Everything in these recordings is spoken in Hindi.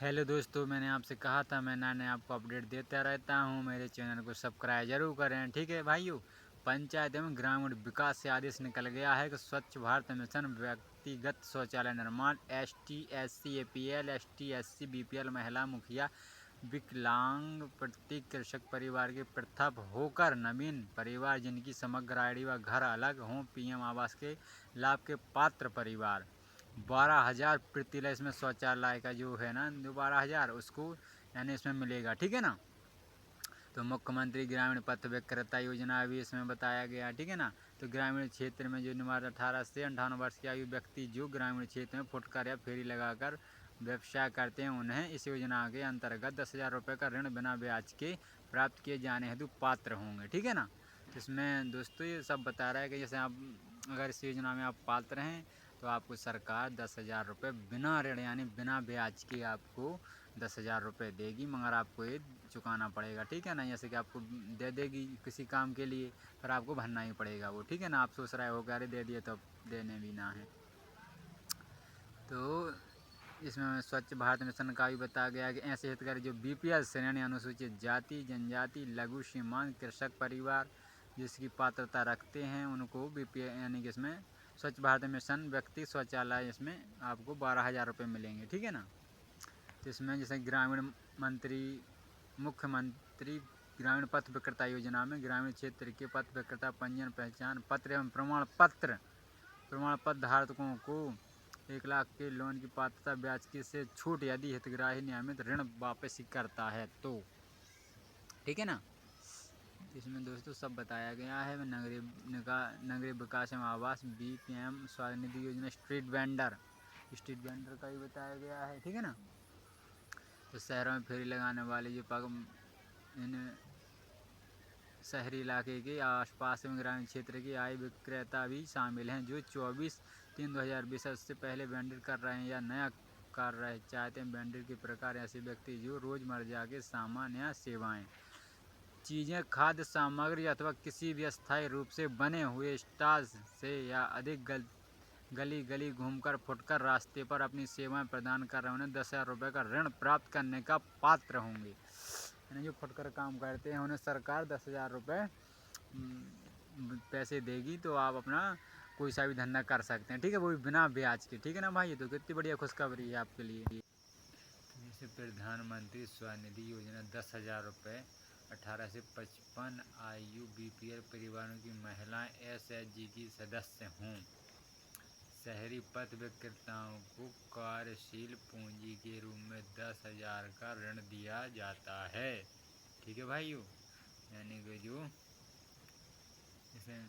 हेलो दोस्तों, मैंने आपसे कहा था मैं नए आपको अपडेट देता रहता हूं। मेरे चैनल को सब्सक्राइब जरूर करें, ठीक है भाइयों। पंचायत एवं ग्रामीण विकास से आदेश निकल गया है कि स्वच्छ भारत मिशन व्यक्तिगत शौचालय निर्माण ST SC APL ST SC BPL महिला मुखिया विकलांग प्रत्येक कृषक परिवार के पृथक होकर नवीन परिवार जिनकी समग्र आईडी व घर अलग हों PM आवास के लाभ के पात्र परिवार 12,000 प्रतिलय इसमें शौचालय का जो है ना, जो 12,000 उसको यानी इसमें मिलेगा, ठीक है ना। तो मुख्यमंत्री ग्रामीण पथ विक्रेता योजना भी इसमें बताया गया, ठीक है ना। तो ग्रामीण क्षेत्र में जो निवास 18 से 58 वर्ष की आयु व्यक्ति जो ग्रामीण क्षेत्र में फुटकर या फेरी लगाकर व्यवसाय करते हैं उन्हें इस योजना के अंतर्गत 10,000 रुपये का ऋण बिना ब्याज के प्राप्त किए जाने हेतु पात्र होंगे, ठीक है ना। तो इसमें दोस्तों ये सब बता रहा है कि जैसे आप अगर इस योजना में आप पात्र हैं तो आपको सरकार 10,000 रुपये बिना ऋण यानी बिना ब्याज के आपको 10,000 रुपये देगी, मगर आपको ये चुकाना पड़ेगा, ठीक है ना। जैसे कि आपको दे देगी किसी काम के लिए, पर आपको भरना ही पड़ेगा वो, ठीक है ना। आप सोच रहे हो कि अरे दे दिए तो देने भी ना है। तो इसमें स्वच्छ भारत मिशन का भी बताया गया है कि ऐसे हितग्राही जो BPL श्रेणी अनुसूचित जाति जनजाति लघु सीमांत कृषक परिवार जिसकी पात्रता रखते हैं उनको BPL यानी कि इसमें स्वच्छ भारत मिशन व्यक्ति शौचालय इसमें आपको 12,000 रुपये मिलेंगे, ठीक है ना। तो इसमें जैसे ग्रामीण मंत्री मुख्यमंत्री ग्रामीण पथ विक्रेता योजना में ग्रामीण क्षेत्र के पथ विक्रेता पंजीयन पहचान पत्र एवं प्रमाण पत्र धारकों को 1 लाख के लोन की पात्रता ब्याज की से छूट यदि हितग्राही नियमित ऋण वापसी करता है तो, ठीक है ना। इसमें दोस्तों सब बताया गया है। नगरीय विकास एवं आवास BPM स्वनिधि योजना स्ट्रीट वेंडर का भी बताया गया है, ठीक है ना। तो शहरों में फेरी लगाने वाले जो इन शहरी इलाके के आसपास एवं ग्रामीण क्षेत्र के आय विक्रेता भी शामिल हैं जो 24/3/2020 से पहले वेंडर कर रहे हैं या नया कर रहे चाहते हैं। वेंडर के प्रकार ऐसे व्यक्ति जो रोजमर्रा के सामान या सेवाएं चीज़ें खाद्य सामग्री अथवा किसी भी अस्थायी रूप से बने हुए स्टॉल्स से या अधिक गली गली घूमकर फुटकर रास्ते पर अपनी सेवाएं प्रदान कर रहे हैं उन्हें 10,000 रुपये का ऋण प्राप्त करने का पात्र होंगे। यानी जो फुटकर काम करते हैं उन्हें सरकार 10,000 रुपये पैसे देगी, तो आप अपना कोई सा भी धंधा कर सकते हैं, ठीक है, वो भी बिना ब्याज के, ठीक है ना भाई। तो कितनी बढ़िया खुशखबरी है आपके लिए। जैसे प्रधानमंत्री स्वनिधि योजना 10,000 रुपये 18 से 55 आयु BPL परिवारों की महिलाएं SHG की सदस्य हों। शहरी पथ विक्रेताओं को कार्यशील पूंजी के रूप में 10,000 का ऋण दिया जाता है, ठीक है भाइयों। यानी कि जो इसमें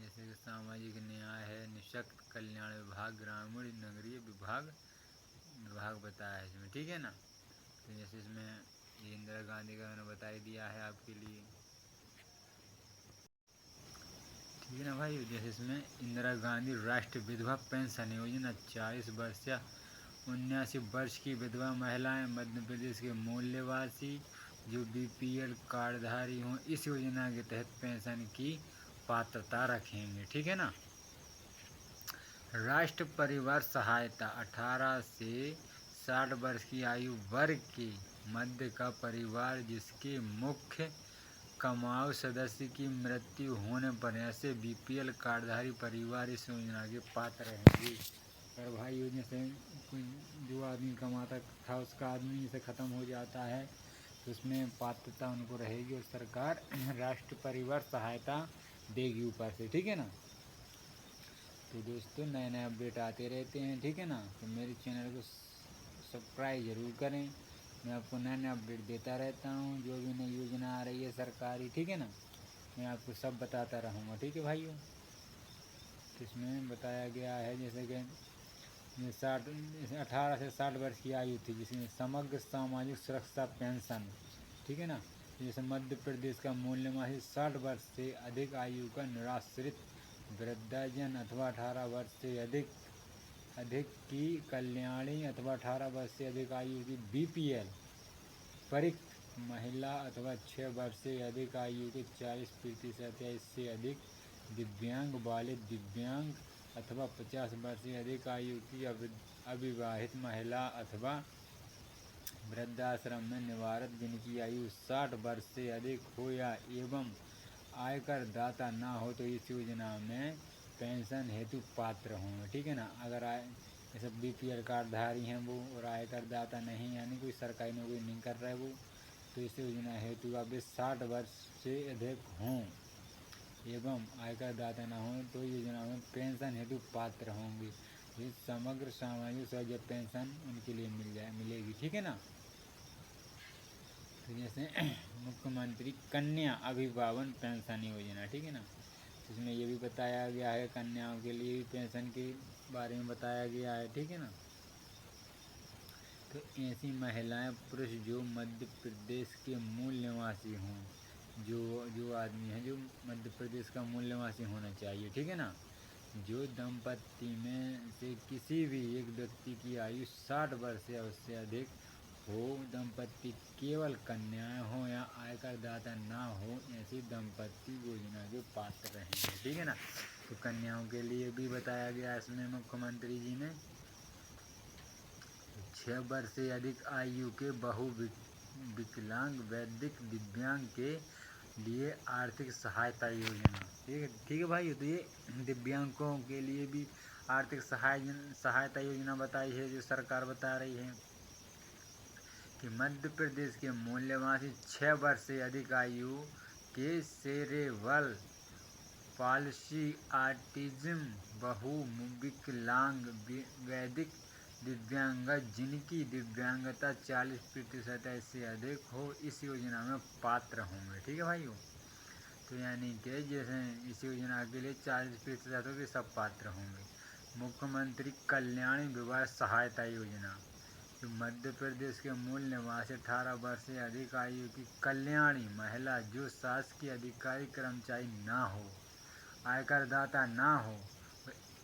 जैसे कि सामाजिक न्याय है, निःशक्त कल्याण विभाग, ग्रामीण नगरीय विभाग बताया है इसमें, ठीक है ना। तो जैसे इसमें ये इंदिरा गांधी का मैंने बता ही दिया है आपके लिए, ठीक है ना भाई। जैसे इसमें इंदिरा गांधी राष्ट्रीय विधवा पेंशन योजना 40 वर्ष या 79 वर्ष की विधवा महिलाएं मध्य प्रदेश के मूल निवासी जो BPL कार्डधारी हों इस योजना के तहत पेंशन की पात्रता रखेंगे, ठीक है ना। राष्ट्रीय परिवार सहायता 18 से 60 वर्ष की आयु वर्ग के मध्य का परिवार जिसके मुख्य कमाऊ सदस्य की मृत्यु होने पर ऐसे BPL कार्डधारी परिवार इस योजना के पात्र रहेंगे। पर भाई योजना से जो आदमी कमाता था उसका आदमी से ख़त्म हो जाता है तो उसमें पात्रता उनको रहेगी और सरकार राष्ट्रीय परिवार सहायता देगी ऊपर से, ठीक है ना। तो दोस्तों नए नए अपडेट आते रहते हैं, ठीक है ना। तो मेरे चैनल को सब्सक्राइब ज़रूर करें। मैं आपको नए नए अपडेट देता रहता हूँ, जो भी नई योजना आ रही है सरकारी, ठीक है ना, मैं आपको सब बताता रहूँगा, ठीक है भाइयों। तो इसमें बताया गया है जैसे कि 18 से 60 वर्ष की आयु थी जिसमें समग्र सामाजिक सुरक्षा पेंशन, ठीक है ना। जैसे मध्य प्रदेश का मूल निवासी 60 वर्ष से अधिक आयु का निराश्रित वृद्धाजन अथवा 18 वर्ष से अधिक की कल्याणी अथवा 18 वर्ष से अधिक आयु की BPL परिक्त महिला अथवा 6 वर्ष से अधिक आयु के 40% या इससे अधिक दिव्यांग वाले दिव्यांग अथवा 50 वर्ष से अधिक आयु की अविवाहित महिला अथवा वृद्धाश्रम में निवारक जिनकी आयु 60 वर्ष से अधिक हो या एवं आयकर दाता ना हो तो इस योजना में पेंशन हेतु पात्र होंगे। ठीक है ना। अगर जैसे BPL कार्डधारी हैं वो और आयकर दाता नहीं, यानी कोई सरकारी नौकरी नहीं कर रहे वो, तो इस योजना हेतु अब 60 वर्ष से अधिक हों एवं आयकर दाता न हो तो योजना में पेंशन हेतु पात्र होंगे। ये समग्र सामाजिक सुरक्षा पेंशन उनके लिए मिलेगी। ठीक है ना। तो जैसे मुख्यमंत्री कन्या अभिभावन पेंशन योजना, ठीक है ना, इसमें ये भी बताया गया है कन्याओं के लिए भी पेंशन के बारे में बताया गया है। ठीक है ना। तो ऐसी महिलाएं पुरुष जो मध्य प्रदेश के मूल निवासी हों, जो आदमी है जो मध्य प्रदेश का मूल निवासी होना चाहिए। ठीक है ना। जो दंपत्ति में से किसी भी एक व्यक्ति की आयु 60 वर्ष या उससे अधिक हो, दंपत्ति केवल कन्याएं हो या आयकर दाता ना हो, ऐसी दंपत्ति योजना के पात्र रहेंगे। ठीक है ना। तो कन्याओं के लिए भी बताया गया इसमें मुख्यमंत्री जी ने 6 वर्ष से अधिक आयु के विकलांग वैदिक दिव्यांग के लिए आर्थिक सहायता योजना। ठीक है भाई। तो ये दिव्यांगों के लिए भी आर्थिक सहायता योजना बताई है जो सरकार बता रही है कि मध्य प्रदेश के मूल निवासी 6 वर्ष से अधिक आयु के सेरेब्रल पाल्सी ऑटिज्म बहुविकलांग वैदिक दिव्यांग जिनकी दिव्यांगता 40% से अधिक हो इस योजना में पात्र होंगे। ठीक है भाइयों। तो यानी कि जैसे इस योजना के लिए 40% हो तो सब पात्र होंगे। मुख्यमंत्री कल्याण विवाह सहायता योजना, जो मध्य प्रदेश के मूल निवासी 18 वर्ष से अधिक आयु की कल्याणी महिला जो शासकीय अधिकारी कर्मचारी ना हो, आयकर दाता ना हो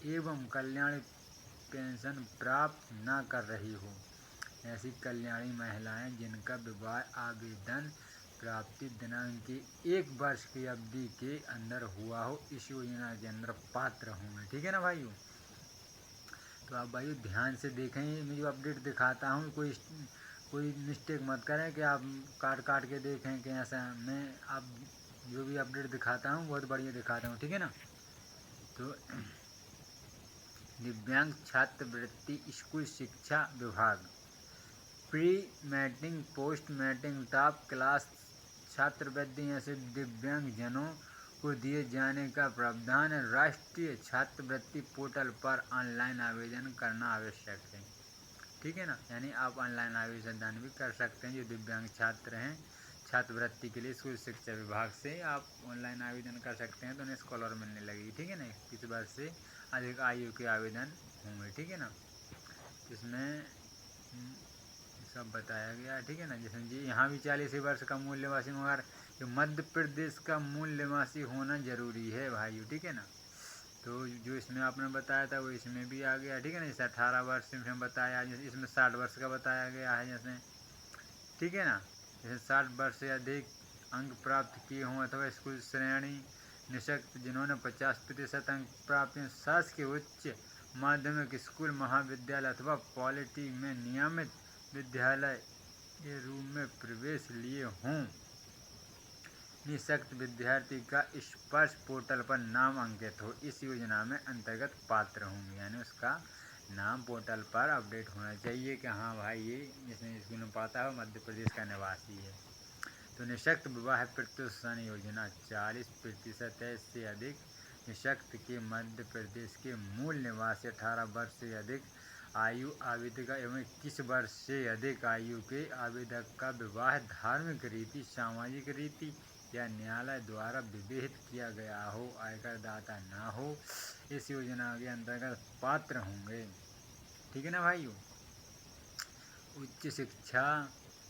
एवं कल्याणी पेंशन प्राप्त न कर रही हो, ऐसी कल्याणी महिलाएं जिनका विवाह आवेदन प्राप्ति दिनांक के 1 वर्ष की अवधि के अंदर हुआ हो इस योजना के अंदर पात्र होंगे। ठीक है ना भाइयों। तो आप भाइयों ध्यान से देखें, मैं जो अपडेट दिखाता हूँ कोई मिस्टेक मत करें कि आप काट के देखें कि ऐसा मैं आप जो भी अपडेट दिखाता हूँ बहुत बढ़िया दिखाता हूँ। ठीक है ना। तो दिव्यांग छात्रवृत्ति स्कूल शिक्षा विभाग pre matric post matric top class छात्रवृत्ति ऐसे दिव्यांग जनों को दिए जाने का प्रावधान है। राष्ट्रीय छात्रवृत्ति पोर्टल पर ऑनलाइन आवेदन करना आवश्यक है। ठीक है ना। यानी आप ऑनलाइन आवेदन भी कर सकते हैं। जो दिव्यांग छात्र हैं छात्रवृत्ति के लिए स्कूल शिक्षा विभाग से आप ऑनलाइन आवेदन कर सकते हैं तो उन्हें स्कॉलर मिलने लगेगी। ठीक है ना। 21 वर्ष से अधिक आयु के आवेदन होंगे। ठीक है ना। इसमें सब बताया गया। ठीक है ना। जैसे जी यहाँ भी 40 वर्ष का मूल निवासी मगर जो मध्य प्रदेश का मूल निवासी होना जरूरी है भाइयों। ठीक है ना। तो जो इसमें आपने बताया था वो इसमें भी आ गया। ठीक है ना। जैसे 18 वर्ष में बताया, जैसे इसमें 60 वर्ष का बताया गया है जैसे। ठीक है ना। जैसे 60 वर्ष से अधिक अंक प्राप्त किए हों अथवा स्कूल श्रेणी निःशक्त जिन्होंने 50% अंक प्राप्त हैं, शासकीय उच्च माध्यमिक स्कूल महाविद्यालय अथवा पॉलिटी में नियमित विद्यालय के रूप में प्रवेश लिए हों, निःशक्त विद्यार्थी का स्पर्श पोर्टल पर नाम अंकित हो इस योजना में अंतर्गत पात्र होंगे। यानी उसका नाम पोर्टल पर अपडेट होना चाहिए कि हाँ भाई ये जिसने स्कूल में पढ़ता है मध्य प्रदेश का निवासी है। तो निःशक्त विवाह प्रोत्साहन योजना 40% से अधिक निःशक्त के मध्य प्रदेश के मूल निवासी 18 वर्ष से अधिक आयु आवेदक एवं 21 वर्ष से अधिक आयु के आवेदक का विवाह धार्मिक रीति सामाजिक रीति या न्यायालय द्वारा विवाहित किया गया हो, आयकर दाता ना हो, इस योजना के अंतर्गत पात्र होंगे। ठीक है ना भाइयों। उच्च शिक्षा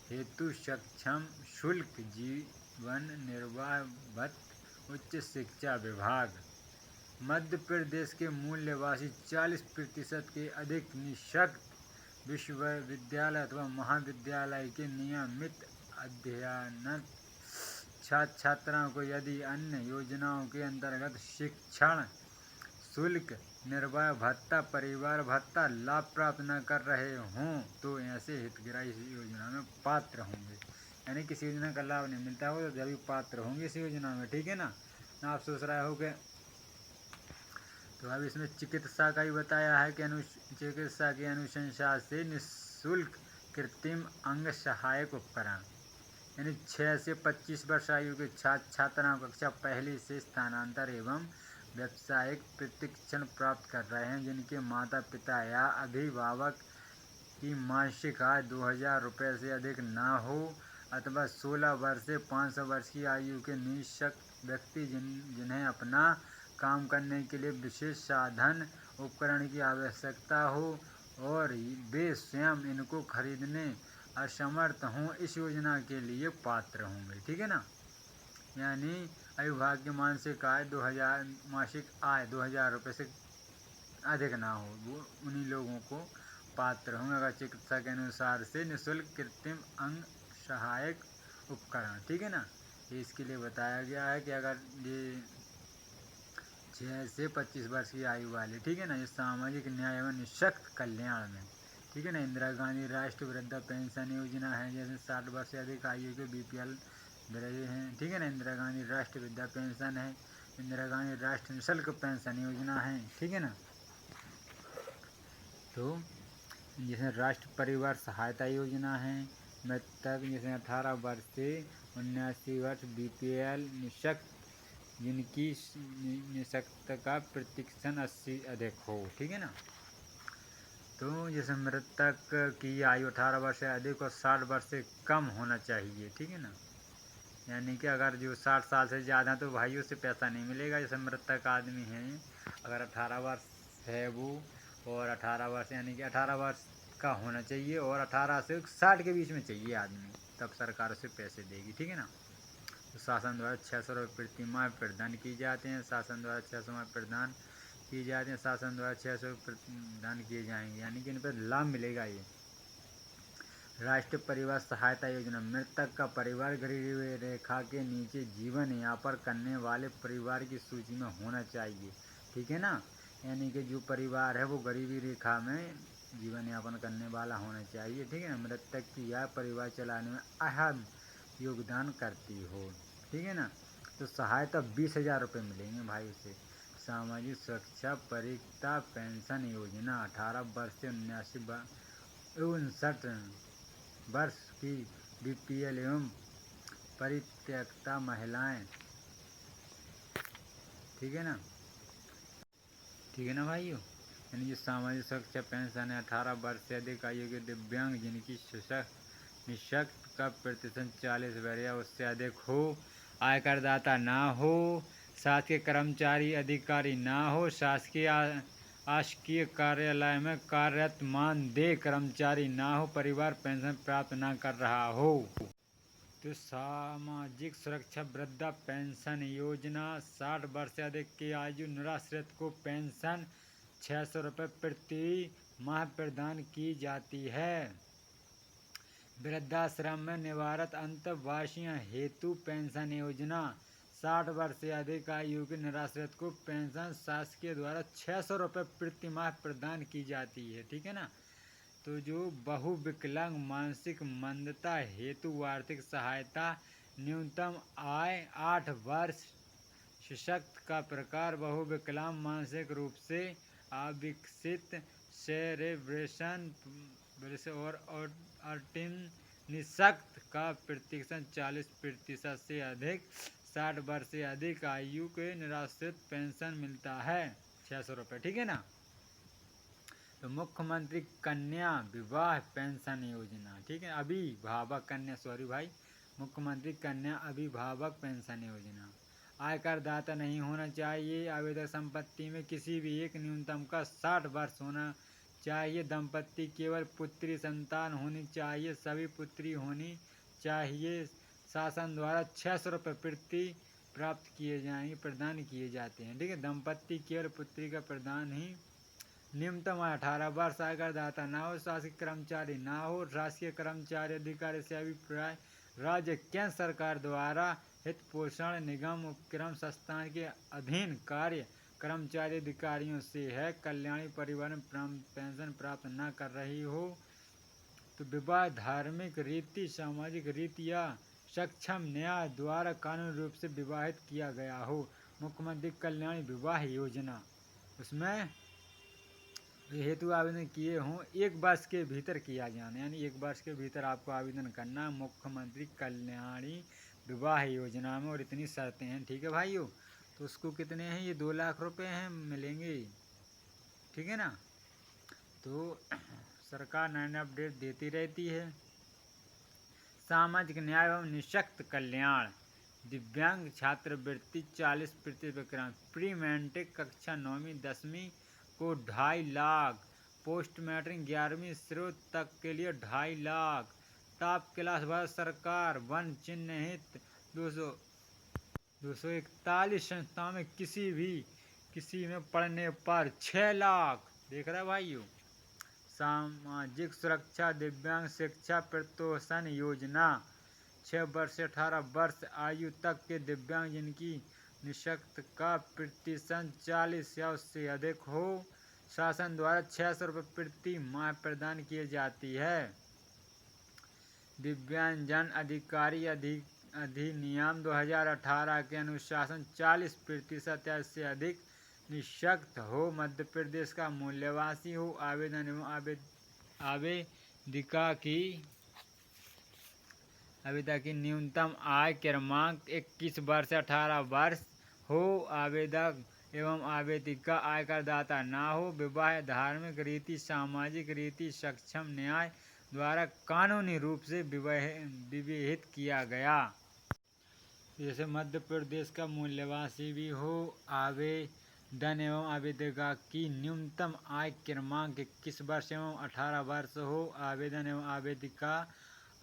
हेतु सक्षम शुल्क जीवन निर्वाह भत्ता उच्च शिक्षा विभाग मध्य प्रदेश के मूल निवासी 40% के अधिक निःशक्त विश्वविद्यालय अथवा महाविद्यालय के नियमित अध्ययनरत छात्र छात्राओं को यदि अन्य योजनाओं के अंतर्गत शिक्षण शुल्क निर्भया भत्ता, परिवार भत्ता लाभ प्राप्त न कर रहे हों तो ऐसे हितग्राही इस योजना में पात्र होंगे। यानी किसी योजना का लाभ नहीं मिलता हो तो जब पात्र होंगे इस योजना में, ठीक है ना। आप सोच रहे हो कि तो अब इसमें चिकित्सा का ही बताया है कि चिकित्सा की अनुशंसा से निःशुल्क कृत्रिम अंग सहायक उपकरण, यानी 6 से 25 वर्ष आयु के छात्र छात्राओं कक्षा पहली से स्थानांतर एवं व्यावसायिक प्रशिक्षण प्राप्त कर रहे हैं जिनके माता पिता या अभिभावक की मासिक आय 2000 रुपये से अधिक न हो, अथवा 16 वर्ष से 500 वर्ष की आयु के निःशक्त व्यक्ति जिन्हें अपना काम करने के लिए विशेष साधन उपकरण की आवश्यकता हो और वे स्वयं इनको खरीदने असमर्थ हों, इस योजना के लिए पात्र होंगे, ठीक है ना। यानी अभिभावक की मासिक आय 2000 मासिक आय 2000 रुपये से अधिक ना हो, वो उन्हीं लोगों को पात्र होंगे अगर चिकित्सा के अनुसार से निःशुल्क कृत्रिम अंग सहायक उपकरण, ठीक है ना। इसके लिए बताया गया है कि अगर ये 6 से 25 वर्ष की आयु वाले, ठीक है ना, ये सामाजिक न्याय एवं निःशक्त कल्याण में, ठीक है ना। इंदिरा गांधी राष्ट्रीय वृद्धा पेंशन योजना है, जैसे 60 वर्ष से अधिक आयु के BPL रहे हैं, ठीक है ना। इंदिरा गांधी राष्ट्रीय वृद्धा पेंशन है, इंदिरा गांधी राष्ट्रीय निःशुल्क पेंशन योजना है, ठीक है ना। तो जैसे राष्ट्रीय परिवार सहायता योजना है, मृतक जैसे 18 वर्ष से 79 वर्ष BPL निःशक्त जिनकी निःशक्त का प्रतिशत 80 अधिक हो, ठीक है ना। तो जैसे मृतक की आयु 18 वर्ष से अधिक और 60 वर्ष से कम होना चाहिए, ठीक है ना। यानी कि अगर जो 60 साल से ज़्यादा तो भाई उससे पैसा नहीं मिलेगा। जैसे मृतक आदमी हैं, अगर 18 वर्ष है वो, और 18 वर्ष यानी कि 18 वर्ष का होना चाहिए और 18 से 60 के बीच में चाहिए आदमी, तब सरकार उसे पैसे देगी, ठीक है ना। तो शासन द्वारा 600 रुपये प्रति माह प्रदान की जाते हैं, शासन द्वारा 600 माह प्रदान किए जाते हैं, शासन द्वारा 600 प्रदान किए जाएंगे, यानी कि इन पर लाभ मिलेगा। ये राष्ट्रीय परिवार सहायता योजना, मृतक का परिवार गरीबी रेखा के नीचे जीवन यापन करने वाले परिवार की सूची में होना चाहिए, ठीक है ना। यानी कि जो परिवार है वो गरीबी रेखा में जीवन यापन करने वाला होना चाहिए, ठीक है ना। मृतक की आय परिवार चलाने में अहम योगदान करती हो, ठीक है ना। तो सहायता 20,000 रुपये मिलेंगे भाई उसे। सामाजिक सुरक्षा परिक्ता पेंशन योजना, 18 वर्ष से 59 वर्ष की BPL एवं परित्यक्ता महिलाएं, ठीक है ना, ठीक है ना भाइयों। यानी जो सामाजिक सुरक्षा पेंशन है, 18 वर्ष से अधिक आयु के दिव्यांग जिनकी निःशक्त का प्रतिशत 40 वर्ष या उससे अधिक हो, आयकरदाता ना हो, शासकीय कर्मचारी अधिकारी ना हो, शासकीय कार्यालय में कार्यरत मानदेय कर्मचारी ना हो, परिवार पेंशन प्राप्त ना कर रहा हो। तो सामाजिक सुरक्षा वृद्धा पेंशन योजना, 60 वर्ष से अधिक की आयु निराश्रित को पेंशन 600 रुपये प्रति माह प्रदान की जाती है। वृद्धाश्रम में निवारत अंतर्वासियों हेतु पेंशन योजना, 60 वर्ष से अधिक आयु के निराश्रित को पेंशन शासकीय द्वारा 600 रुपये प्रति माह प्रदान की जाती है, ठीक है ना। तो जो बहुविकलांग मानसिक मंदता हेतु आर्थिक सहायता, न्यूनतम आय 8 वर्ष, सशक्त का प्रकार बहुविकलांग मानसिक रूप से अविकसित, सेरेब्रेशन और ऑटिज्म, निःशक्त का प्रतिशत 40% से अधिक, 60 वर्ष से अधिक आयु के निराश्रित पेंशन मिलता है 600 रुपये, ठीक है ना। तो मुख्यमंत्री कन्या विवाह पेंशन योजना, ठीक है, अभिभावक कन्या, सॉरी भाई, मुख्यमंत्री कन्या अभिभावक पेंशन योजना। आयकर दाता नहीं होना चाहिए, आवेदक संपत्ति में किसी भी एक न्यूनतम का 60 वर्ष होना चाहिए, दंपत्ति केवल पुत्री संतान होनी चाहिए, सभी पुत्री होनी चाहिए। शासन द्वारा 600 रुपये प्रति प्राप्त किए जाएंगे, प्रदान किए जाते हैं, ठीक है। दंपत्ति केवल पुत्री का प्रदान ही, न्यूनतम 18 वर्ष, आयकरदाता ना हो, शासकीय कर्मचारी ना हो, शासकीय कर्मचारी अधिकारी से अभिप्राय राज्य केंद्र सरकार द्वारा हित पोषण निगम उपक्रम संस्थान के अधीन कार्य कर्मचारी अधिकारियों से है। कल्याणी परिवार में पेंशन प्राप्त न कर रही हो तो विवाह धार्मिक रीति, सामाजिक रीति या सक्षम न्याय द्वारा कानूनी रूप से विवाहित किया गया हो। मुख्यमंत्री कल्याणी विवाह योजना, उसमें हेतु आवेदन किए हों 1 वर्ष के भीतर किया जाना, यानी 1 वर्ष के भीतर आपको आवेदन करना मुख्यमंत्री कल्याणी विवाह योजना में, और इतनी शर्तें हैं। ठीक है भाइयों, तो उसको कितने हैं, ये 2 लाख रुपए हैं, मिलेंगे। ठीक है ना। तो सरकार नए नए अपडेट देती रहती है। सामाजिक न्याय एवं निःशक्त कल्याण, दिव्यांग छात्रवृत्ति 40% विकरांत, प्री मैट्रिक कक्षा 9वीं 10वीं को 2.5 लाख, पोस्ट मैट्रिक 11वीं स्रोत तक के लिए 2.5 लाख, टॉप क्लास भारत सरकार वन चिन्हित 241 संस्थाओं में किसी में पढ़ने पर 6 लाख। देख रहे भाइयों। सामाजिक सुरक्षा दिव्यांग शिक्षा प्रोत्साहन योजना, 6 वर्ष से 18 वर्ष आयु तक के दिव्यांग जिनकी निःशक्त का प्रतिशत 40 या उससे अधिक हो, शासन द्वारा 600 रुपये प्रति माह प्रदान की जाती है। दिव्यांगजन अधिकारी अधिनियम 2018 के अनुशासन 40% या इससे अधिक निःशक्त हो, मध्य प्रदेश का मूल्यवासी हो, आवेदन एवं आवेदक की न्यूनतम आय क्रमांक 21 वर्ष से 18 वर्ष हो, आवेदक एवं आवेदिका आयकरदाता ना हो, विवाह धार्मिक रीति, सामाजिक रीति, सक्षम न्याय द्वारा कानूनी रूप से विवाहित किया गया। जैसे मध्य प्रदेश का मूल्यवासी भी हो, आवेदन एवं आवेदिका की न्यूनतम आय क्रमांक 21 वर्ष एवं 18 वर्ष हो, आवेदन एवं आवेदिका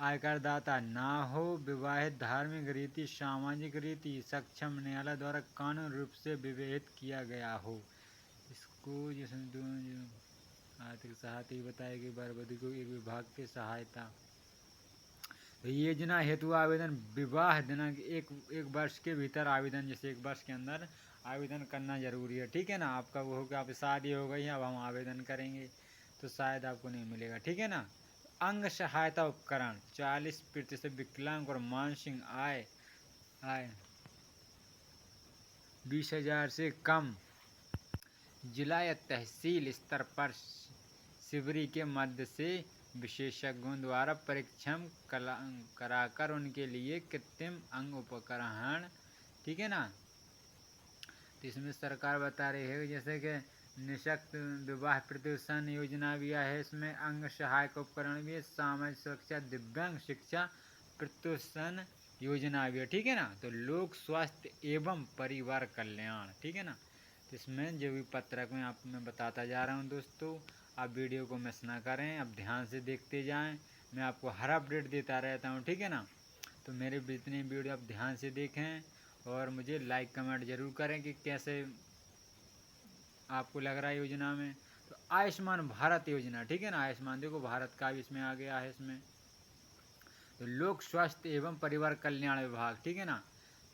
आयकरदाता ना हो, विवाहित धार्मिक रीति, सामाजिक रीति, सक्षम न्यायालय द्वारा कानूनी रूप से विवाहित किया गया हो। इसको जिसमें आर्थिक सहायता बताएगी बराबरी को एक विभाग की सहायता। योजना हेतु आवेदन, विवाह दिनांक 1 वर्ष के भीतर आवेदन, जैसे 1 वर्ष के अंदर आवेदन करना जरूरी है। ठीक है ना। आपका वो हो कि आप शादी हो गई है, अब हम आवेदन करेंगे तो शायद आपको नहीं मिलेगा। ठीक है ना। अंग सहायता उपकरण 40% विकलांग और मानसिक आय 20,000 से कम जिला या तहसील स्तर पर शिविर के मध्य से विशेषज्ञों द्वारा परीक्षण कराकर उनके लिए कृत्रिम अंग उपकरण। ठीक है ना। तो इसमें सरकार बता रही है जैसे कि निःशक्त विवाह प्रोत्साहन योजना भी है, इसमें अंग सहायक उपकरण भी है, सामाजिक सुरक्षा दिव्यांग शिक्षा प्रोत्साहन योजना भी है। ठीक है ना। तो लोक स्वास्थ्य एवं परिवार कल्याण। ठीक है ना। तो इसमें जो भी पत्रक में आपको मैं बताता जा रहा हूँ दोस्तों, आप वीडियो को मिस ना करें, आप ध्यान से देखते जाएं, मैं आपको हर अपडेट देता रहता हूँ। ठीक है ना। तो मेरे जितने वीडियो आप ध्यान से देखें और मुझे लाइक कमेंट जरूर करें कि कैसे आपको लग रहा है योजना में। तो आयुष्मान भारत योजना, ठीक है ना, आयुष्मान देखो भारत का भी इसमें आ गया है। इसमें तो लोक स्वास्थ्य एवं परिवार कल्याण विभाग। ठीक है ना।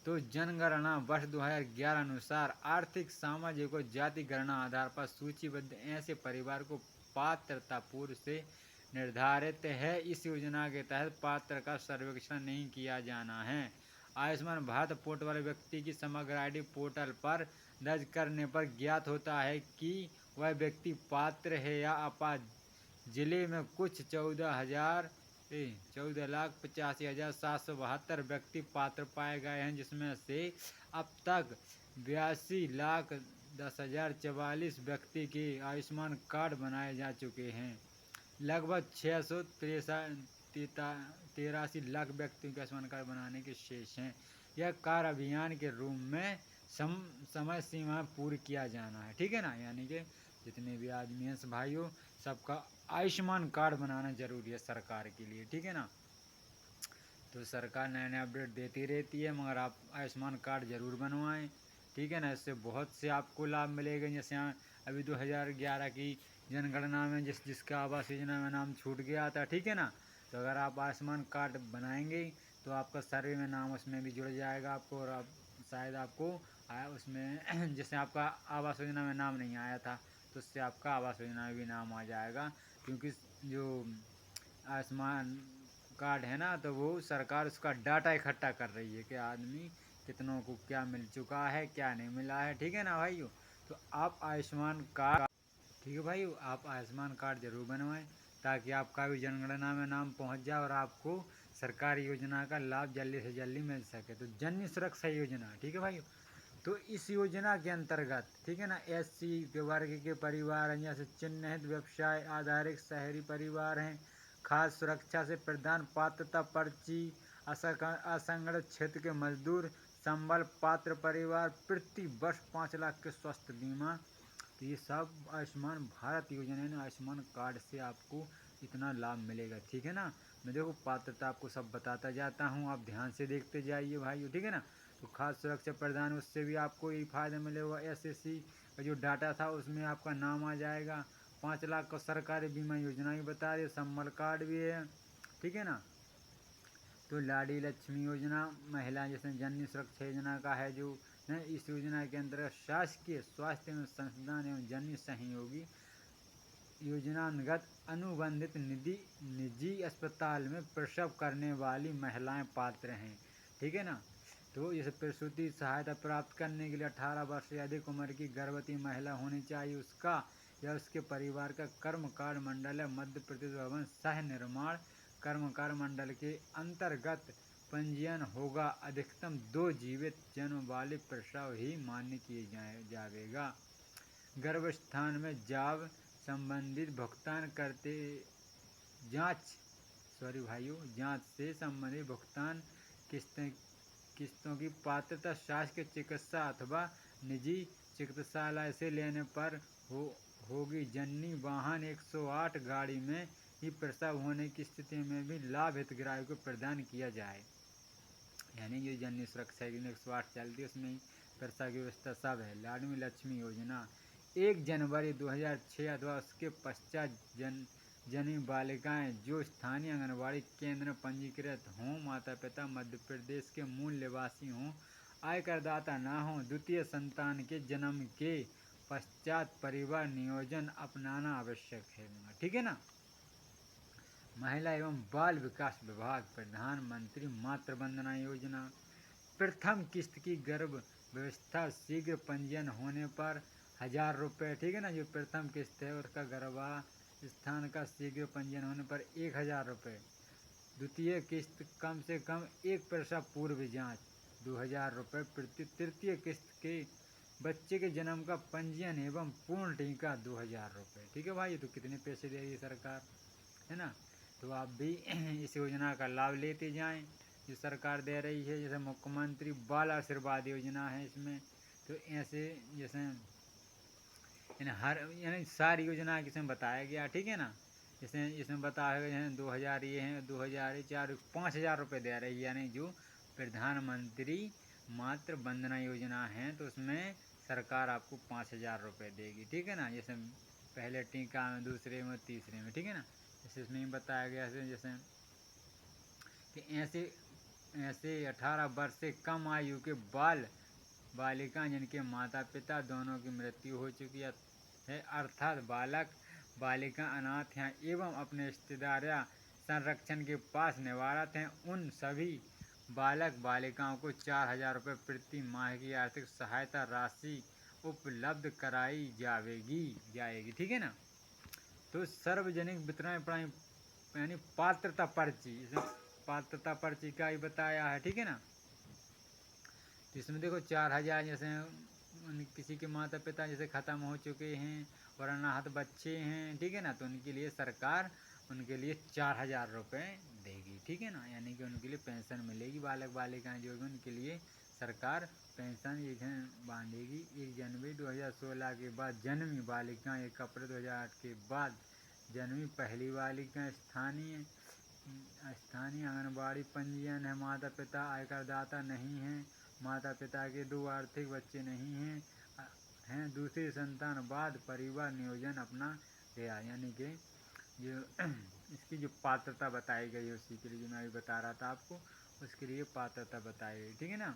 तो जनगणना वर्ष 2011 अनुसार आर्थिक, सामाजिक और जाति गणना आधार पर सूचीबद्ध ऐसे परिवार को पात्रता पूर्व से निर्धारित है। इस योजना के तहत पात्र का सर्वेक्षण नहीं किया जाना है। आयुष्मान भारत पोर्टल वाले व्यक्ति की समग्र आईडी पोर्टल पर दर्ज करने पर ज्ञात होता है कि वह व्यक्ति पात्र है या अपात्र। जिले में कुछ 14,85,772 व्यक्ति पात्र पाए गए हैं, जिसमें से अब तक 82,10,044 व्यक्ति के आयुष्मान कार्ड बनाए जा चुके हैं। लगभग 683 लाख व्यक्तियों के आयुष्मान कार्ड बनाने के शेष हैं। यह कार्य अभियान के रूप में समय सीमा पूरी किया जाना है। ठीक है ना। यानी कि जितने भी आदमी हैं भाइयों, सबका आयुष्मान कार्ड बनाना जरूरी है सरकार के लिए। ठीक है ना। तो सरकार नए नए अपडेट देती रहती है, मगर आप आयुष्मान कार्ड जरूर बनवाएं। ठीक है ना। इससे बहुत से आपको लाभ मिलेगा। जैसे यहाँ अभी 2011 की जनगणना में जिसका आवास योजना में नाम छूट गया था। ठीक है ना। तो अगर आप आयुष्मान कार्ड बनाएंगे तो आपका सर्वे में नाम उसमें भी जुड़ जाएगा आपको, और आप शायद आपको आया उसमें जैसे आपका आवास योजना में नाम नहीं आया था तो उससे आपका आवास योजना में भी नाम आ जाएगा, क्योंकि जो आयुष्मान कार्ड है ना तो वो सरकार उसका डाटा इकट्ठा कर रही है कि आदमी कितनों को क्या मिल चुका है क्या नहीं मिला है, ठीक है ना भाइयों। तो आप आयुष्मान कार्ड, ठीक है भाइयों, आप आयुष्मान कार्ड जरूर बनवाएं ताकि आपका भी जनगणना में नाम पहुंच जाए और आपको सरकारी योजना का लाभ जल्दी से जल्दी मिल सके। तो जन सुरक्षा योजना, ठीक है भाइयों, तो इस योजना के अंतर्गत, ठीक है ना, एससी के वर्ग के परिवार हैं, जैसे चिन्हित व्यवसाय आधारित शहरी परिवार हैं, खाद्य सुरक्षा से प्रदान पात्रता पर्ची, असंगठित क्षेत्र के मजदूर, संबल पात्र परिवार, प्रति वर्ष 5 लाख के स्वास्थ्य बीमा। तो ये सब आयुष्मान भारत योजना है ना, आयुष्मान कार्ड से आपको इतना लाभ मिलेगा, ठीक है ना। मैं देखो पात्रता आपको सब बताता जाता हूँ, आप ध्यान से देखते जाइए भाइयों, ठीक है ना। तो खाद्य सुरक्षा प्रदान, उससे भी आपको यही फायदा मिलेगा। एसएससी का जो डाटा था उसमें आपका नाम आ जाएगा। 5 लाख का सरकारी बीमा योजना भी बता रही है, संबल कार्ड भी है, ठीक है ना। तो लाड़ी लक्ष्मी योजना महिला जैसे जन सुरक्षा योजना का है जो है, इस योजना के अंतर्गत शासकीय स्वास्थ्य एवं संस्थान एवं जन सहयोगी योजनागत अनुबंधित निजी अस्पताल में प्रसव करने वाली महिलाएं पात्र हैं, ठीक है ना। तो इस प्रसूति सहायता प्राप्त करने के लिए 18 वर्ष से अधिक उम्र की गर्भवती महिला होनी चाहिए, उसका या उसके परिवार का कर्मकार मंडल है मध्य प्रदेश भवन सह निर्माण कर्मकार मंडल के अंतर्गत पंजीयन होगा। अधिकतम 2 जीवित जन्म वाले प्रसव ही मान्य किए जाएगा। गर्भस्थान में जाब संबंधित भुगतान करते जांच से संबंधित भुगतान किस्तों की पात्रता शासकीय चिकित्सा अथवा निजी चिकित्सालय से लेने पर होगी। जननी वाहन 108 गाड़ी में ही प्रसव होने की स्थिति में भी लाभ हितग्राही को प्रदान किया जाए। यानी जो जननी सुरक्षा योजना 108 चलती है उसमें प्रसव की व्यवस्था सब है। लाडली लक्ष्मी योजना 1 जनवरी 2006 अथवा उसके पश्चात जनी बालिकाएं जो स्थानीय आंगनबाड़ी केंद्र में पंजीकृत हों, माता पिता मध्य प्रदेश के मूल निवासी हों, आयकरदाता न हों, द्वितीय संतान के जन्म के पश्चात परिवार नियोजन अपनाना आवश्यक है, ठीक है ना। महिला एवं बाल विकास विभाग प्रधानमंत्री मातृ वंदना योजना प्रथम किस्त की गर्भ व्यवस्था शीघ्र पंजीयन होने पर 1000 रुपये, ठीक है ना। जो प्रथम किस्त है उसका गर्भास्थान का शीघ्र पंजीयन होने पर 1000 रुपये। द्वितीय किस्त कम से कम एक प्रसव पूर्व जांच 2000 रुपये प्रति। तृतीय किस्त के बच्चे के जन्म का पंजीयन एवं पूर्ण टीका 2000 रुपये, ठीक है भाई। तो कितने पैसे दे रही है सरकार, है ना। तो आप भी इस योजना का लाभ लेते जाएं जो सरकार दे रही है। जैसे मुख्यमंत्री बाल आशीर्वाद योजना है इसमें, तो ऐसे जैसे यानी सारी योजना इसमें बताया गया, ठीक है ना। जैसे इसमें बताया गया है 2000 ये हैं, 2000 4 5000 रुपये दे रही है, यानी जो प्रधानमंत्री मातृ वंदना योजना है तो उसमें सरकार आपको 5000 रुपये देगी, ठीक है ना। जैसे पहले टीका में, दूसरे में, तीसरे में, ठीक है ना। जैसे इसमें बताया गया है जैसे कि ऐसे 18 वर्ष से कम आयु के बालिका जिनके माता पिता दोनों की मृत्यु हो चुकी है, अर्थात बालक बालिका अनाथ हैं एवं अपने रिश्तेदार या संरक्षण के पास निवारत हैं, उन सभी बालक बालिकाओं को 4000 रुपये प्रति माह की आर्थिक सहायता राशि उपलब्ध कराई जाएगी, ठीक है ना। तो सार्वजनिक वितरण प्रणाली यानी पात्रता पर्ची, इसमें पात्रता पर्ची का ही बताया है, ठीक है ना। तो इसमें देखो 4000 जैसे किसी के माता पिता जैसे ख़त्म हो चुके हैं और अनाथ बच्चे हैं, ठीक है ना, तो उनके लिए सरकार उनके लिए 4000 रुपये देगी, ठीक है ना। यानी कि उनके लिए पेंशन मिलेगी। बालक बालिकाएं जो भी उनके लिए सरकार पेंशन एक बांधेगी। 1 जनवरी 2016 के बाद जन्मी बालिकाएँ, 1 अप्रैल 2008 के बाद जन्मी पहली बालिका स्थानीय आंगनबाड़ी पंजीयन है, माता पिता आयकरदाता नहीं हैं, माता पिता के 2 आर्थिक बच्चे नहीं हैं, दूसरी संतान बाद परिवार नियोजन अपना गया। यानी कि जो इसकी जो पात्रता बताई गई है उसी के लिए जो मैं अभी बता रहा था आपको, उसके लिए पात्रता बताई गई, ठीक है ना।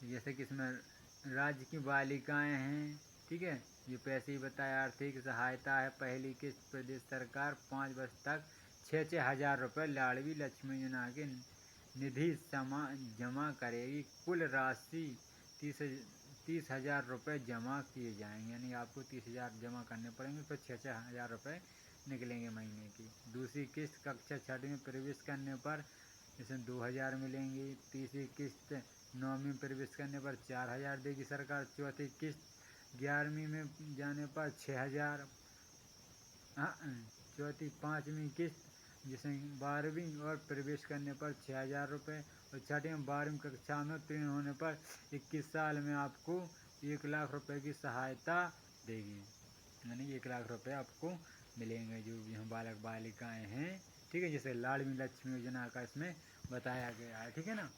जैसे कि इसमें राज्य की बालिकाएं हैं, ठीक है, ये पैसे ही बताया। आर्थिक सहायता है, पहली किस्त प्रदेश सरकार 5 वर्ष तक 6,000 रुपये लाडली लक्ष्मी योजना के निधि जमा करेगी। कुल राशि 30,000 रुपये जमा किए जाएंगे, यानी आपको 30,000 जमा करने पड़ेंगे, फिर 6,000 रुपये निकलेंगे महीने की। दूसरी किस्त कक्षा 6 में प्रवेश करने पर इसमें 2,000 मिलेंगी। तीसरी किस्त 9वीं में प्रवेश करने पर 4,000 देगी सरकार। चौथी किस्त 11वीं में जाने पर 6,000। चौथी 5वीं किस्त जिसमें 12वीं और प्रवेश करने पर 6,000 रुपये, और छठी में 12वीं कक्षा में उत्तीर्ण होने पर 21 साल में आपको 1 लाख रुपए की सहायता देगी, यानी 1 लाख रुपए आपको मिलेंगे जो भी हम बालक बालिकाएं हैं, ठीक है। जैसे लाडली लक्ष्मी योजना का इसमें बताया गया है, ठीक है ना।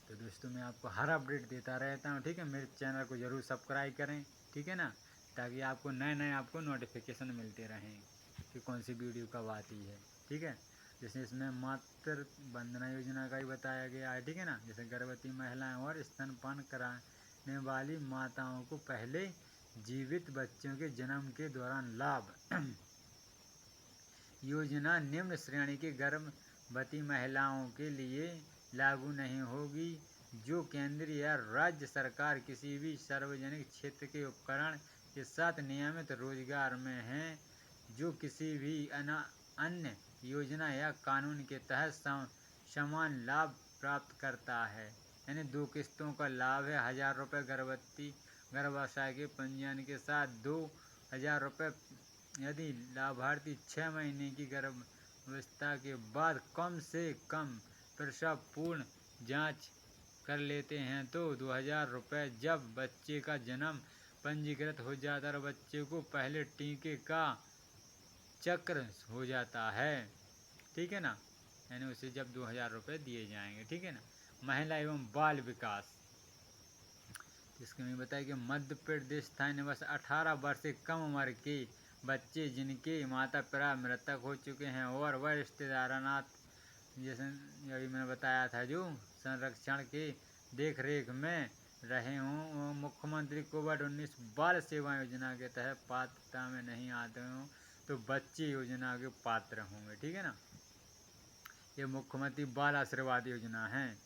तो दोस्तों मैं आपको हर अपडेट देता रहता हूँ, ठीक है। मेरे चैनल को ज़रूर सब्सक्राइब करें, ठीक है ना, ताकि आपको नए आपको नोटिफिकेशन मिलते रहें कि कौन सी वीडियो कब आती है, ठीक है। जैसे इसमें मातृ वंदना योजना का भी बताया गया है, ठीक है ना। जैसे गर्भवती महिलाएं और स्तनपान कराने वाली माताओं को पहले जीवित बच्चों के जन्म के दौरान लाभ योजना निम्न श्रेणी के गर्भवती महिलाओं के लिए लागू नहीं होगी जो केंद्र या राज्य सरकार किसी भी सार्वजनिक क्षेत्र के उपकरण के साथ नियमित रोजगार में हैं, जो किसी भी अन्य योजना या कानून के तहत समान लाभ प्राप्त करता है। यानी 2 किस्तों का लाभ है 1,000 रुपये गर्भाशय के पंजीयन के साथ 2,000 रुपये यदि लाभार्थी 6 महीने की गर्भावस्था के बाद कम से कम प्रसव पूर्ण जांच कर लेते हैं तो 2,000 रुपये जब बच्चे का जन्म पंजीकृत हो जाता है और बच्चे को पहले टीके का चक्र हो जाता है, ठीक है ना, यानी उसे जब 2,000 रुपये दिए जाएंगे, ठीक है ना। महिला एवं बाल विकास, इसके में बताया कि मध्य प्रदेश स्थायी निवासी 18 वर्ष से कम उम्र के बच्चे जिनके माता पिता मृतक हो चुके हैं और वह रिश्तेदारानाथ जैसे अभी मैंने बताया था जो संरक्षण के देख रेख में रहे हों, मुख्यमंत्री कोविड-19 बाल सेवा योजना के तहत पात्रता में नहीं आते हों तो बच्चे योजना के पात्र होंगे, ठीक है ना। ये मुख्यमंत्री बाल आशीर्वाद योजना है।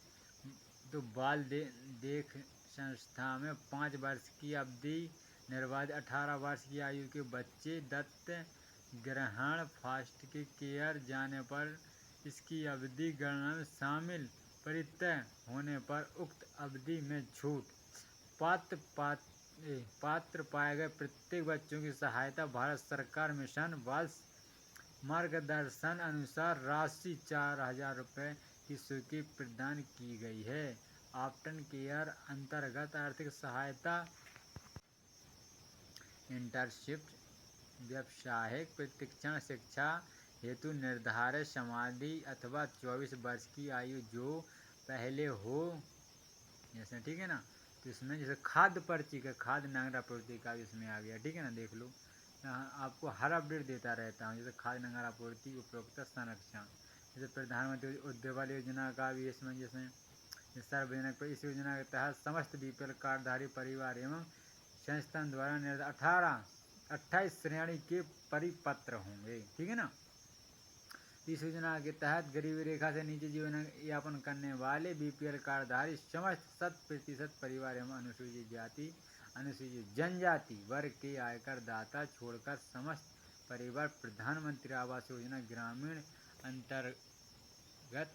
तो बाल देख संस्था में 5 वर्ष की अवधि निर्बाध 18 वर्ष की आयु के बच्चे दत्त ग्रहण फास्ट के केयर जाने पर इसकी अवधि गणना में शामिल परितय होने पर उक्त अवधि में छूट। पात्र पाए गए प्रत्येक बच्चों की सहायता भारत सरकार मिशन बाल मार्गदर्शन अनुसार राशि 4,000 रुपये की स्वीकृति प्रदान की गई है। आफ्टर केयर अंतर्गत आर्थिक सहायता, इंटर्नशिप, व्यावसायिक प्रशिक्षण, शिक्षा हेतु निर्धारित समाधि अथवा 24 वर्ष की आयु जो पहले हो, जैसे ठीक है ना। तो इसमें जैसे खाद्य पर्ची का खाद्य नागरिक आपूर्ति का भी इसमें आ गया, ठीक है ना। देख लो आपको हर अपडेट देता रहता हूँ, जैसे खाद्य नागरिक आपूर्ति उपभोक्ता संरक्षण, जैसे प्रधानमंत्री उज्ज्वला योजना का भी इसमें जैसे सार्वजनिक पर इस योजना के तहत समस्त बीपीएल कार्डधारी परिवार एवं संस्थान द्वारा निर्धारित 28 श्रेणी के परिपत्र होंगे, ठीक है ना। इस योजना के तहत गरीबी रेखा से नीचे जीवन यापन करने वाले बीपीएल कार्डधारी समस्त 100% परिवार एवं अनुसूचित जाति अनुसूचित जनजाति वर्ग के आयकर दाता छोड़कर समस्त परिवार प्रधानमंत्री आवास योजना ग्रामीण अंतर्गत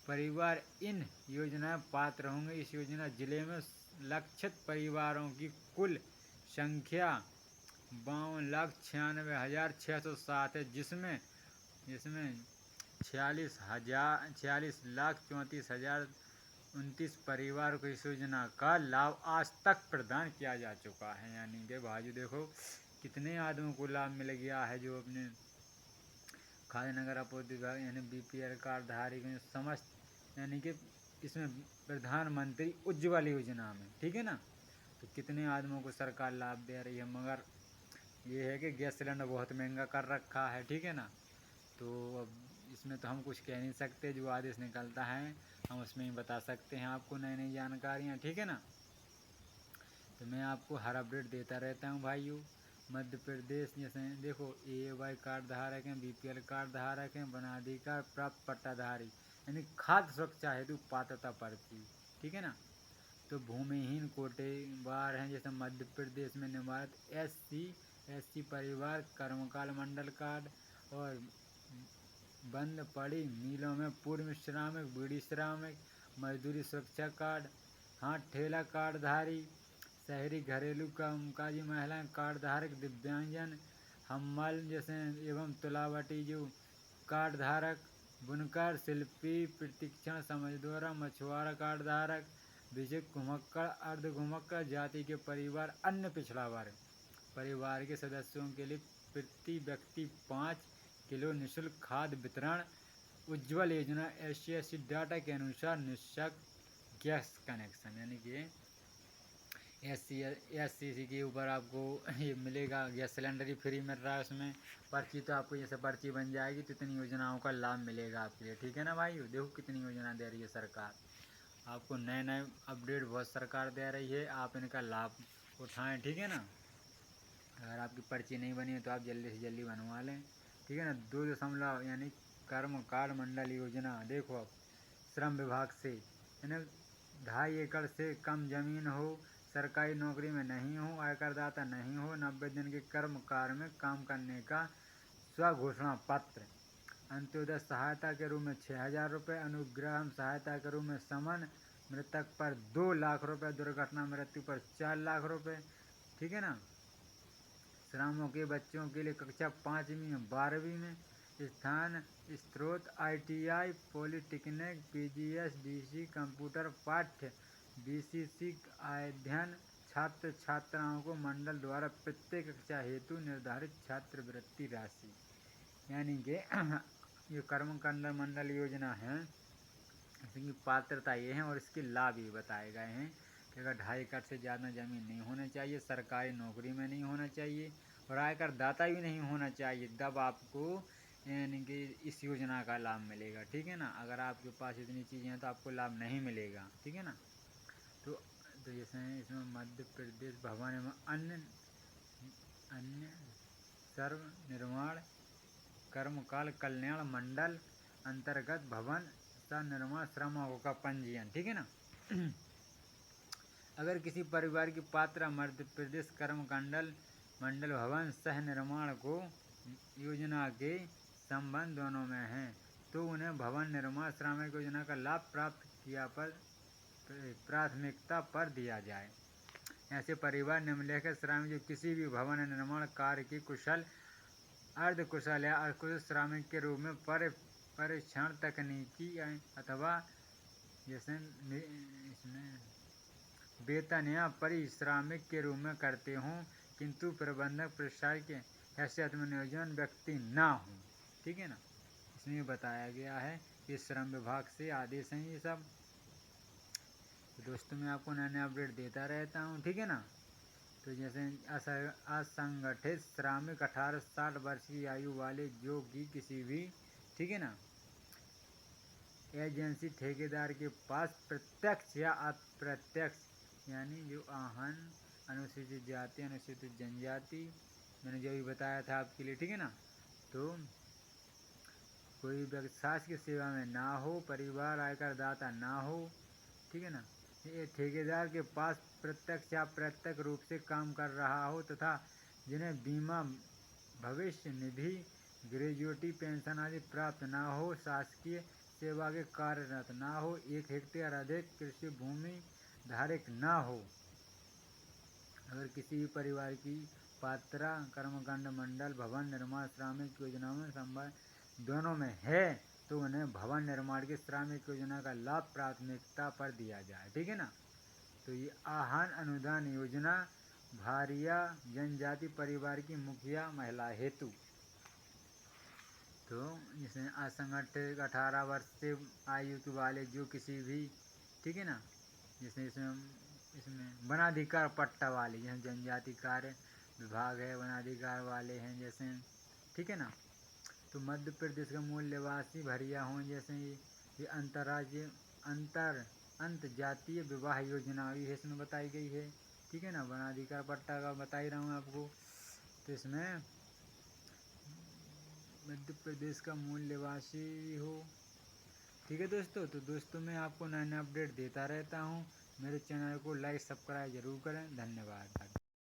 परिवार इन योजनाएं पात्र होंगे। इस योजना जिले में लक्षित परिवारों की कुल संख्या 52,96,607 है, जिसमें 46,34,29 परिवार को इस योजना का लाभ आज तक प्रदान किया जा चुका है। यानी कि भाई देखो कितने आदमियों को लाभ मिल गया है जो अपने खाद्य नागरिक आपूर्ति विभाग यानी बीपीएल कार्डधारी समस्त, यानी कि इसमें प्रधानमंत्री उज्ज्वला योजना में, ठीक है ना। तो कितने आदमियों को सरकार लाभ दे रही है, मगर ये है कि गैस सिलेंडर बहुत महंगा कर रखा है, ठीक है ना। तो अब इसमें तो हम कुछ कह नहीं सकते, जो आदेश निकलता है हम उसमें ही बता सकते हैं आपको नई नई जानकारियाँ, ठीक है ना। तो मैं आपको हर अपडेट देता रहता हूँ भाइयों। मध्य प्रदेश जैसे देखो AAY कार्ड धारक हैं, BPL कार्ड धारक हैं, वनाधिकार प्राप्त पट्टाधारी यानी खाद्य सुरक्षा हेतु पात्रता पर्ची, ठीक है ना। तो भूमिहीन कोटेवार हैं जैसे मध्य प्रदेश में निवासित SC परिवार कर्मकाल मंडल कार्ड, और बंद पड़ी मिलों में पूर्व श्रमिक, बीड़ी श्रमिक, मजदूरी सुरक्षा कार्ड, हाथ ठेला कार्डधारी, शहरी घरेलू कामकाजी महिलाएं कार्ड धारक, दिव्यांगजन, हम्मल जैसे एवं तुलावटी जो कार्ड धारक, बुनकर, शिल्पी, प्रतिक्षण समझदौरा, मछुआरा कार्ड धारक, विजिक घुमक्कड़, अर्ध घुमक्कड़ जाति के परिवार, अन्य पिछड़ा वर्ग परिवार के सदस्यों के लिए प्रति व्यक्ति 5 किलो निःशुल्क खाद्य वितरण, उज्ज्वल योजना SC डाटा के अनुसार निःशुल्क गैस कनेक्शन, यानी कि SCC के ऊपर आपको ये मिलेगा, गैस सिलेंडर ही फ्री मिल रहा है उसमें। पर्ची तो आपको जैसे पर्ची बन जाएगी तो इतनी योजनाओं का लाभ मिलेगा आपके लिए, ठीक है ना भाई। देखो कितनी योजना दे रही है सरकार आपको, नए नए अपडेट बहुत सरकार दे रही है, आप इनका लाभ उठाएं, ठीक है ना। अगर आपकी पर्ची नहीं बनी है तो आप जल्दी से जल्दी बनवा लें, ठीक है ना। 2 यानी कर्म कार्ड मंडल योजना, देखो अब श्रम विभाग से यानी 2.5 एकड़ से कम जमीन हो, सरकारी नौकरी में नहीं हो, आयकरदाता नहीं हो, 90 दिन के कर्म कार्य में काम करने का स्वघोषणा पत्र, अंत्योदय सहायता के रूप में 6,000 रुपये, अनुग्रह सहायता के रूप में समन, मृतक पर 2 लाख रुपये, दुर्घटना मृत्यु पर 4 लाख रुपये, ठीक है ना। श्रमों के बच्चों के लिए कक्षा 5वीं में 12वीं में स्थान स्रोत ITI, polytechnic, PGS, DC, computer पाठ्य, BCC अध्ययन, छात्र छात्राओं को मंडल द्वारा प्रत्येक कक्षा हेतु निर्धारित छात्रवृत्ति राशि, यानी कि ये कर्मकांड मंडल योजना है, इसकी पात्रता ये है और इसके लाभ ये बताए गए हैं कि अगर 2.5 एकड़ से ज़्यादा ज़मीन नहीं होना चाहिए, सरकारी नौकरी में नहीं होना चाहिए और आयकर दाता भी नहीं होना चाहिए, तब आपको यानी कि इस योजना का लाभ मिलेगा, ठीक है ना। अगर आपके पास इतनी चीज़ें हैं तो आपको लाभ नहीं मिलेगा, ठीक है ना। तो जैसे इसमें मध्य प्रदेश भवन एवं अन्य सर्व निर्माण कर्मकाल कल्याण मंडल अंतर्गत भवन सह निर्माण श्रमों का पंजीयन, ठीक है ना। अगर किसी परिवार की पात्र मध्य प्रदेश कर्मकांडल मंडल भवन सह निर्माण को योजना के संबंध दोनों में है तो उन्हें भवन निर्माण श्रमिक योजना का लाभ प्राप्त किया पर प्राथमिकता पर दिया जाए। ऐसे परिवार निम्नलिखित श्रमिक जो किसी भी भवन निर्माण कार्य की कुशल, अर्धकुशल या अकुशल श्रमिक के रूप में परीक्षण तकनीकी अथवा जैसे इसमें वेतन या परिश्रमिक के रूप में करते हों किंतु प्रबंधक प्रशासक के हैसियत में नियोजन व्यक्ति ना हो, ठीक है ना। इसमें बताया गया है कि श्रम विभाग से आदेश हैं ये सब। तो दोस्तों मैं आपको नया नया अपडेट देता रहता हूँ, ठीक है ना। तो जैसे असंगठित श्रमिक 18 से 60 वर्ष की आयु वाले जो कि किसी भी, ठीक है ना, एजेंसी ठेकेदार के पास प्रत्यक्ष या अप्रत्यक्ष यानी जो आहन अनुसूचित जाति अनुसूचित जनजाति मैंने जो भी बताया था आपके लिए, ठीक है ना। तो कोई व्यक्ति शासकीय सेवा में ना हो, परिवार आयकर दाता ना हो, ठीक है ना, ये ठेकेदार के पास प्रत्यक्ष या अप्रत्यक्ष रूप से काम कर रहा हो तथा जिन्हें बीमा, भविष्य निधि, ग्रेजुएटी पेंशन आदि प्राप्त ना हो, शासकीय सेवा के कार्यरत ना हो, 1 हेक्टेयर अधिक कृषि भूमि धारक ना हो। अगर किसी भी परिवार की पात्रा कर्मकांड मंडल भवन निर्माण श्रमिक योजना में संबंध दोनों में है तो उन्हें भवन निर्माण की श्रमिक योजना का लाभ प्राथमिकता पर दिया जाए, ठीक है ना। तो ये आहन अनुदान योजना भारिया जनजाति परिवार की मुखिया महिला हेतु, तो जिसमें असंगठित 18 वर्ष से आयु के वाले जो किसी भी, ठीक है ना, जैसे इसमें वनाधिकार पट्टा वाले जैसे जनजाति कार्य विभाग है, वनाधिकार वाले हैं जैसे, ठीक है ना। तो मध्य प्रदेश का मूल निवासी भरिया हों, जैसे ये अंतर्राज्यीय अंत जातीय विवाह योजना भी इसमें बताई गई है। ठीक है ना, वनाधिकार पट्टा का बता ही रहा हूँ आपको। तो इसमें मध्य प्रदेश का मूल निवासी हो। ठीक है दोस्तों, तो दोस्तों मैं आपको नए नए अपडेट देता रहता हूँ। मेरे चैनल को लाइक सब्सक्राइब जरूर करें। धन्यवाद।